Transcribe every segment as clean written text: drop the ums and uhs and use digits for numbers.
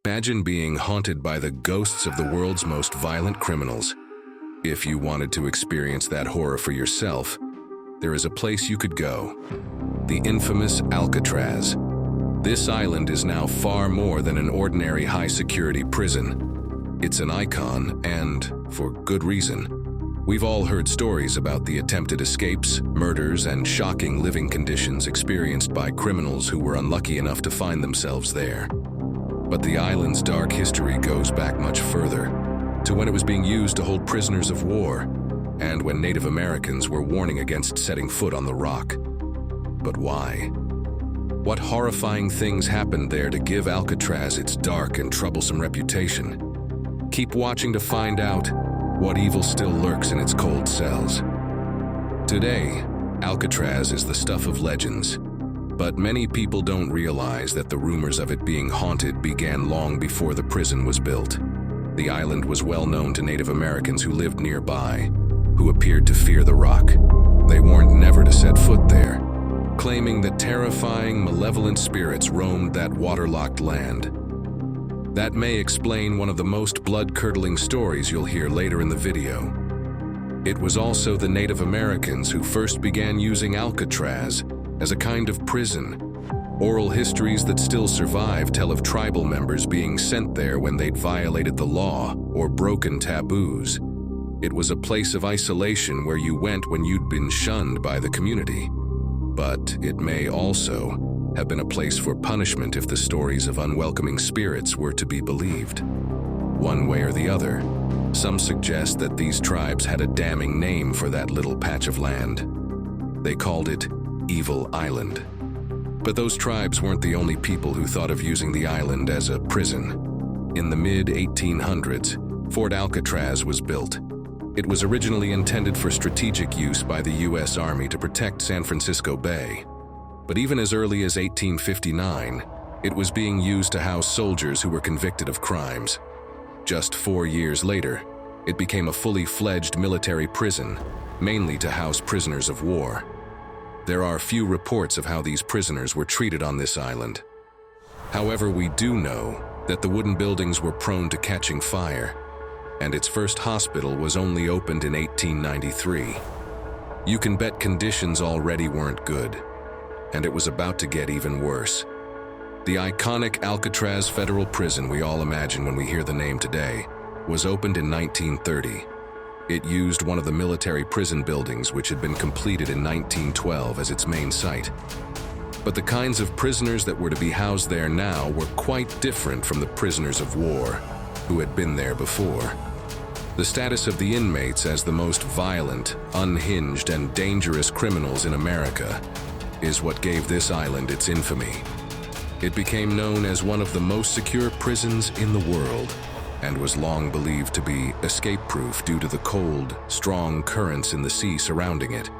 Imagine being haunted by the ghosts of the world's most violent criminals. If you wanted to experience that horror for yourself, there is a place you could go: the infamous Alcatraz. This island is now far more than an ordinary high-security prison. It's an icon, and for good reason. We've all heard stories about the attempted escapes, murders, and shocking living conditions experienced by criminals who were unlucky enough to find themselves there. But the island's dark history goes back much further, to when it was being used to hold prisoners of war, and when Native Americans were warning against setting foot on the rock. But why? What horrifying things happened there to give Alcatraz its dark and troublesome reputation? Keep watching to find out what evil still lurks in its cold cells. Today, Alcatraz is the stuff of legends, but many people don't realize that the rumors of it being haunted began long before the prison was built. The island was well known to Native Americans who lived nearby, who appeared to fear the rock. They warned never to set foot there, claiming that terrifying, malevolent spirits roamed that waterlocked land. That may explain one of the most blood-curdling stories you'll hear later in the video. It was also the Native Americans who first began using Alcatraz as a kind of prison. Oral histories that still survive tell of tribal members being sent there when they'd violated the law or broken taboos. It was a place of isolation where you went when you'd been shunned by the community. But it may also have been a place for punishment if the stories of unwelcoming spirits were to be believed. One way or the other, some suggest that these tribes had a damning name for that little patch of land. They called it Evil Island. But those tribes weren't the only people who thought of using the island as a prison. In the mid-1800s, Fort Alcatraz was built. It was originally intended for strategic use by the U.S. Army to protect San Francisco Bay. But even as early as 1859, it was being used to house soldiers who were convicted of crimes. Just 4 years later, it became a fully fledged military prison, mainly to house prisoners of war. There are few reports of how these prisoners were treated on this island. However, we do know that the wooden buildings were prone to catching fire, and its first hospital was only opened in 1893. You can bet conditions already weren't good, and it was about to get even worse. The iconic Alcatraz Federal Prison we all imagine when we hear the name today was opened in 1930. It used one of the military prison buildings which had been completed in 1912 as its main site. But the kinds of prisoners that were to be housed there now were quite different from the prisoners of war who had been there before. The status of the inmates as the most violent, unhinged, and dangerous criminals in America is what gave this island its infamy. It became known as one of the most secure prisons in the world, and was long believed to be escape-proof due to the cold, strong currents in the sea surrounding it.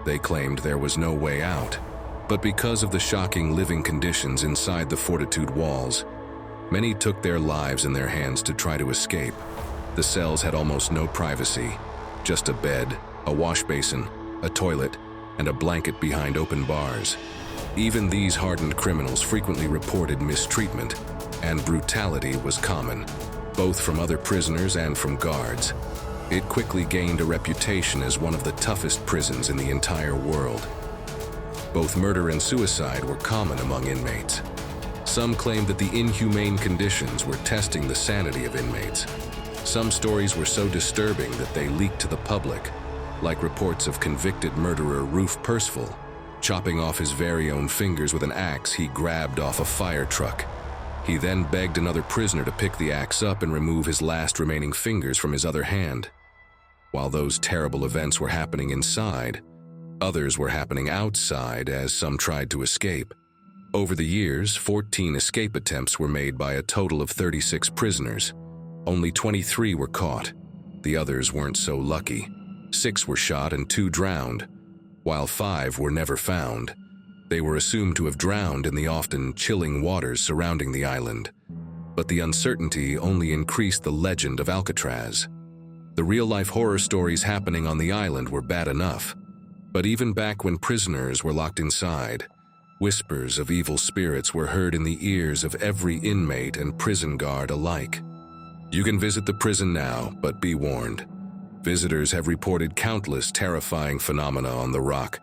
They claimed there was no way out, but because of the shocking living conditions inside the fortitude walls, many took their lives in their hands to try to escape. The cells had almost no privacy, just a bed, a wash basin, a toilet, and a blanket behind open bars. Even these hardened criminals frequently reported mistreatment, and brutality was common, both from other prisoners and from guards. It quickly gained a reputation as one of the toughest prisons in the entire world. Both murder and suicide were common among inmates. Some claimed that the inhumane conditions were testing the sanity of inmates. Some stories were so disturbing that they leaked to the public, like reports of convicted murderer Roof Percival chopping off his very own fingers with an axe he grabbed off a fire truck. He then begged another prisoner to pick the axe up and remove his last remaining fingers from his other hand. While those terrible events were happening inside, others were happening outside as some tried to escape. Over the years, 14 escape attempts were made by a total of 36 prisoners. Only 23 were caught. The others weren't so lucky. 6 were shot and 2 drowned, while 5 were never found. They were assumed to have drowned in the often chilling waters surrounding the island. But the uncertainty only increased the legend of Alcatraz. The real-life horror stories happening on the island were bad enough, but even back when prisoners were locked inside, Whispers of evil spirits were heard in the ears of every inmate and prison guard alike. You can visit the prison now, but be warned. Visitors have reported countless terrifying phenomena on the rock.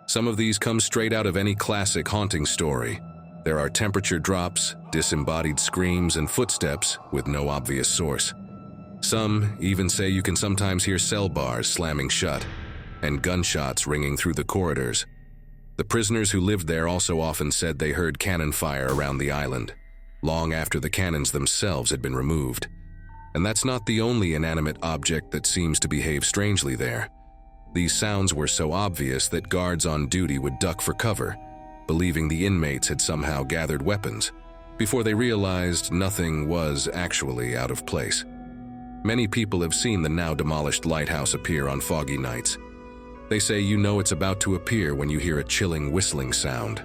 Some of these come straight out of any classic haunting story. There are temperature drops, disembodied screams, and footsteps with no obvious source. Some even say you can sometimes hear cell bars slamming shut and gunshots ringing through the corridors. The prisoners who lived there also often said they heard cannon fire around the island, long after the cannons themselves had been removed. And that's not the only inanimate object that seems to behave strangely there. These sounds were so obvious that guards on duty would duck for cover, believing the inmates had somehow gathered weapons, before they realized nothing was actually out of place. Many people have seen the now demolished lighthouse appear on foggy nights. They say you know it's about to appear when you hear a chilling whistling sound.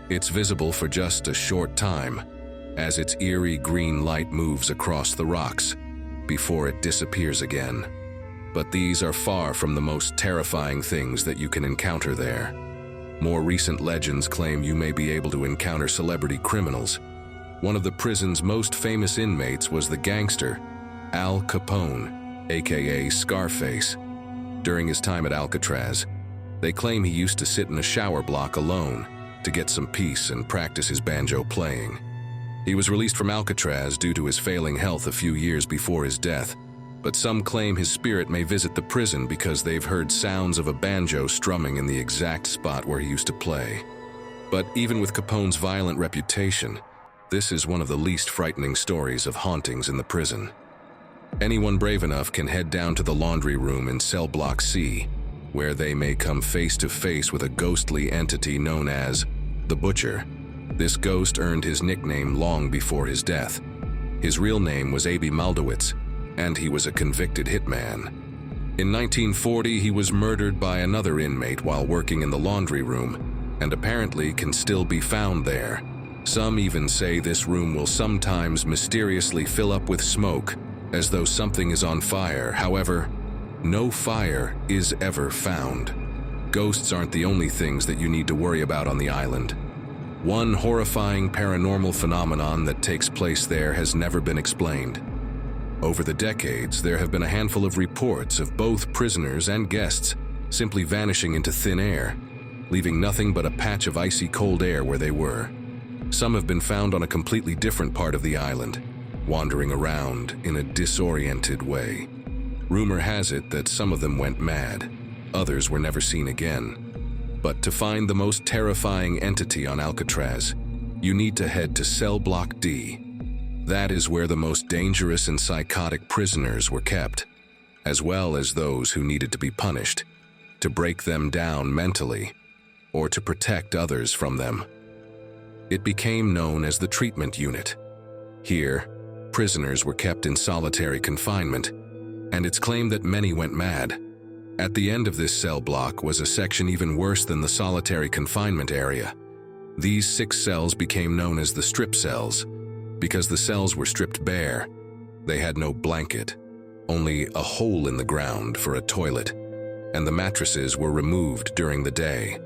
It's visible for just a short time, as its eerie green light moves across the rocks, before it disappears again. But these are far from the most terrifying things that you can encounter there. More recent legends claim you may be able to encounter celebrity criminals. One of the prison's most famous inmates was the gangster, Al Capone, aka Scarface. During his time at Alcatraz, they claim he used to sit in a shower block alone to get some peace and practice his banjo playing. He was released from Alcatraz due to his failing health a few years before his death, but some claim his spirit may visit the prison because they've heard sounds of a banjo strumming in the exact spot where he used to play. But even with Capone's violent reputation, this is one of the least frightening stories of hauntings in the prison. Anyone brave enough can head down to the laundry room in cell block C, where they may come face to face with a ghostly entity known as the Butcher. This ghost earned his nickname long before his death. His real name was Aby Maldowitz, and he was a convicted hitman. In 1940, he was murdered by another inmate while working in the laundry room, and apparently can still be found there. Some even say this room will sometimes mysteriously fill up with smoke, as though something is on fire. However, no fire is ever found. Ghosts aren't the only things that you need to worry about on the island. One horrifying paranormal phenomenon that takes place there has never been explained. Over the decades, there have been a handful of reports of both prisoners and guests simply vanishing into thin air, leaving nothing but a patch of icy cold air where they were. Some have been found on a completely different part of the island, wandering around in a disoriented way. Rumor has it that some of them went mad. Others were never seen again. But to find the most terrifying entity on Alcatraz, you need to head to cell block D. That is where the most dangerous and psychotic prisoners were kept, as well as those who needed to be punished, to break them down mentally, or to protect others from them. It became known as the treatment unit. Here, prisoners were kept in solitary confinement, and it's claimed that many went mad. At the end of this cell block was a section even worse than the solitary confinement area. These 6 cells became known as the strip cells, because the cells were stripped bare. They had no blanket, only a hole in the ground for a toilet, and the mattresses were removed during the day.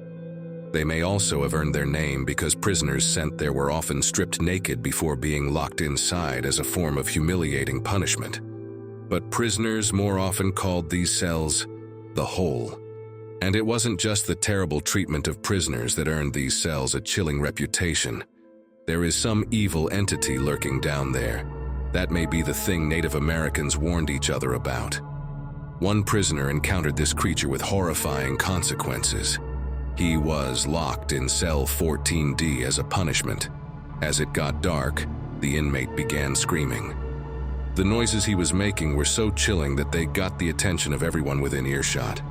They may also have earned their name because prisoners sent there were often stripped naked before being locked inside as a form of humiliating punishment. But prisoners more often called these cells the hole. And it wasn't just the terrible treatment of prisoners that earned these cells a chilling reputation. There is some evil entity lurking down there. That may be the thing Native Americans warned each other about. One prisoner encountered this creature with horrifying consequences. He was locked in cell 14D as a punishment. As it got dark, the inmate began screaming. The noises he was making were so chilling that they got the attention of everyone within earshot,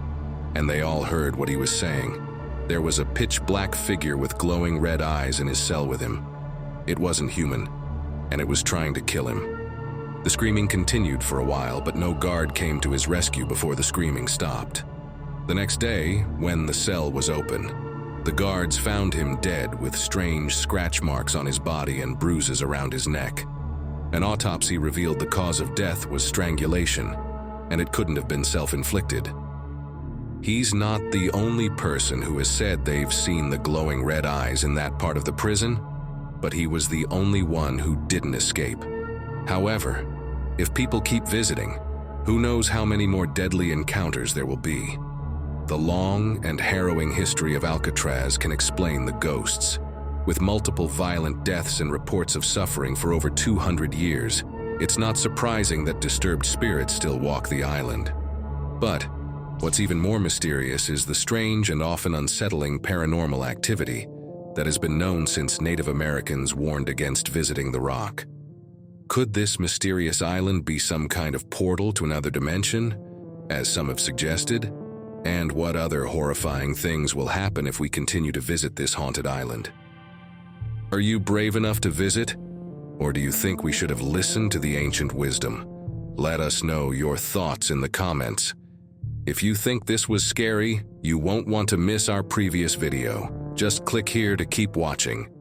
and they all heard what he was saying. There was a pitch-black figure with glowing red eyes in his cell with him. It wasn't human, and it was trying to kill him. The screaming continued for a while, but no guard came to his rescue before the screaming stopped. The next day, when the cell was open, the guards found him dead with strange scratch marks on his body and bruises around his neck. An autopsy revealed the cause of death was strangulation, and it couldn't have been self-inflicted. He's not the only person who has said they've seen the glowing red eyes in that part of the prison, but he was the only one who didn't escape. However, if people keep visiting, who knows how many more deadly encounters there will be. The long and harrowing history of Alcatraz can explain the ghosts. With multiple violent deaths and reports of suffering for over 200 years, it's not surprising that disturbed spirits still walk the island. But what's even more mysterious is the strange and often unsettling paranormal activity that has been known since Native Americans warned against visiting the rock. Could this mysterious island be some kind of portal to another dimension, as some have suggested? And what other horrifying things will happen if we continue to visit this haunted island? Are you brave enough to visit? Or do you think we should have listened to the ancient wisdom? Let us know your thoughts in the comments. If you think this was scary, you won't want to miss our previous video. Just click here to keep watching.